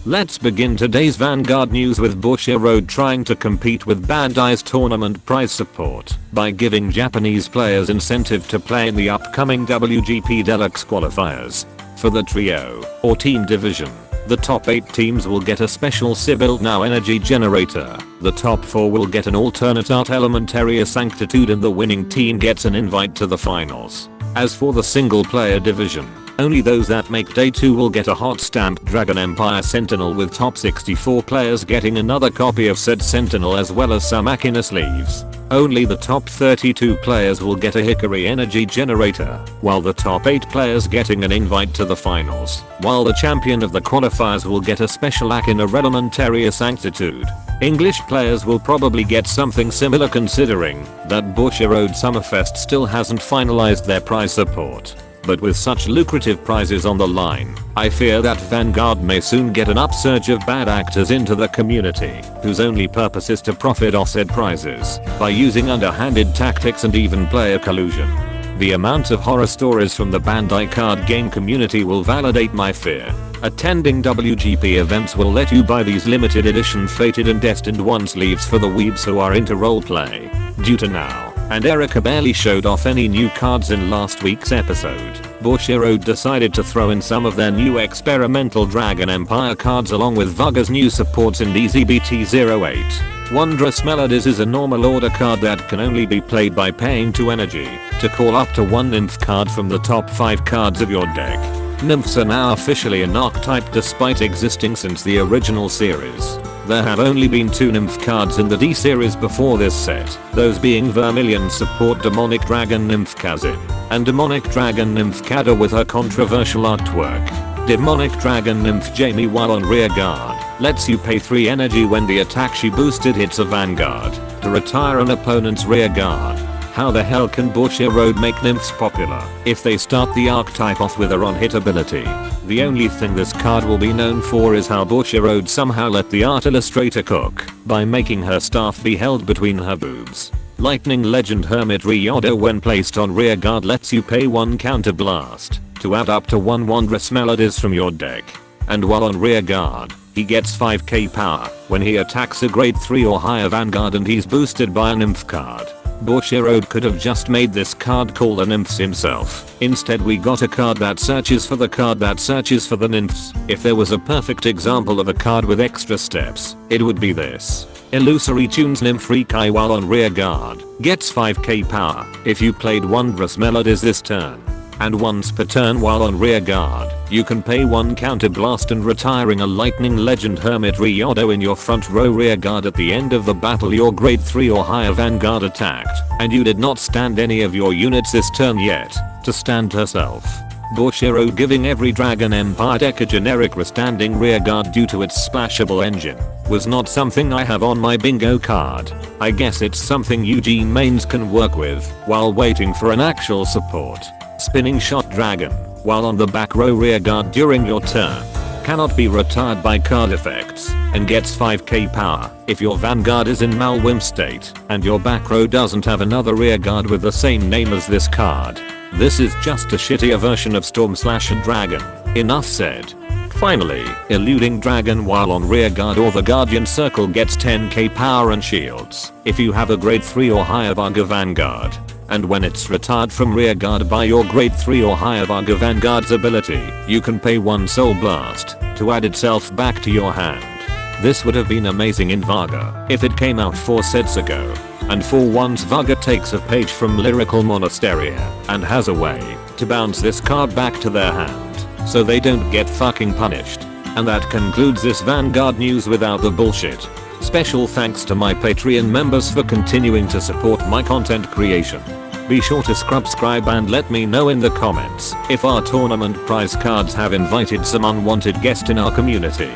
Let's begin today's Vanguard news with Bushiroad trying to compete with Bandai's tournament prize support by giving Japanese players incentive to play in the upcoming WGP Deluxe qualifiers. For the trio or team division, the top 8 teams will get a special Sibyl Now energy generator, the top 4 will get an alternate art Elementaria Sanctitude, and the winning team gets an invite to the finals. As for the single player division, only those that make day 2 will get a hot stamped Dragon Empire Sentinel, with top 64 players getting another copy of said Sentinel as well as some Akina sleeves. Only the top 32 players will get a Hickory energy generator, while the top 8 players getting an invite to the finals, while the champion of the qualifiers will get a special Akina Elementaria Sanctitude. English players will probably get something similar, considering that Bushiroad Summerfest still hasn't finalized their prize support. But with such lucrative prizes on the line, I fear that Vanguard may soon get an upsurge of bad actors into the community, whose only purpose is to profit off said prizes by using underhanded tactics and even player collusion. The amount of horror stories from the Bandai card game community will validate my fear. Attending WGP events will let you buy these limited edition Fated and Destined 1 sleeves for the weebs who are into roleplay. Due to now, and Erica barely showed off any new cards in last week's episode, Bushiroad decided to throw in some of their new experimental Dragon Empire cards along with Vaga's new supports in DZBT08. Wondrous Melodies is a normal order card that can only be played by paying 2 energy to call up to 1 Nymph card from the top 5 cards of your deck. Nymphs are now officially an archetype despite existing since the original series. There have only been 2 Nymph cards in the D series before this set, those being Vermilion support Demonic Dragon Nymph Kazin and Demonic Dragon Nymph Kada with her controversial artwork. Demonic Dragon Nymph Jamie, while on rear guard, lets you pay 3 energy when the attack she boosted hits a Vanguard to retire an opponent's rear guard. How the hell can Bushiroad make Nymphs popular if they start the archetype off with her on-hit ability? The only thing this card will be known for is how Bushiroad somehow let the art illustrator cook by making her staff be held between her boobs. Lightning Legend Hermit Ryodo, when placed on rear guard, lets you pay 1 counter blast to add up to 1 Wondrous Melodies from your deck. And while on rear guard, he gets 5k power when he attacks a grade 3 or higher Vanguard and he's boosted by a Nymph card. Bushiroad could have just made this card call the Nymphs himself. Instead we got a card that searches for the card that searches for the Nymphs. If there was a perfect example of a card with extra steps, it would be this. Illusory Tunes Nymph Rikai, while on rear guard, gets 5k power if you played Wondrous Melodies this turn. And once per turn while on rear guard, you can pay 1 counter blast and retiring a Lightning Legend Hermit Ryodo in your front row rear guard at the end of the battle your grade 3 or higher Vanguard attacked, and you did not stand any of your units this turn yet to stand herself. Bushiroad giving every Dragon Empire deck a generic restanding rear guard due to its splashable engine was not something I have on my bingo card. I guess it's something Eugene mains can work with while waiting for an actual support. Spinning Shot Dragon, while on the back row rear guard during your turn, cannot be retired by card effects and gets 5k power if your Vanguard is in Malwimp state and your back row doesn't have another rear guard with the same name as this card. This is just a shittier version of Storm Slasher Dragon. Enough said. Finally, Eluding Dragon, while on rear guard or the Guardian Circle, gets 10k power and shields if you have a grade 3 or higher Vaga Vanguard. And when it's retired from rear guard by your grade 3 or higher Vaga Vanguard's ability, you can pay 1 Soul Blast to add itself back to your hand. This would have been amazing in Vaga if it came out 4 sets ago. And for once Vaga takes a page from Lyrical Monasteria and has a way to bounce this card back to their hand so they don't get fucking punished. And that concludes this Vanguard news without the bullshit. Special thanks to my Patreon members for continuing to support my content creation. Be sure to subscribe and let me know in the comments if our tournament prize cards have invited some unwanted guest in our community.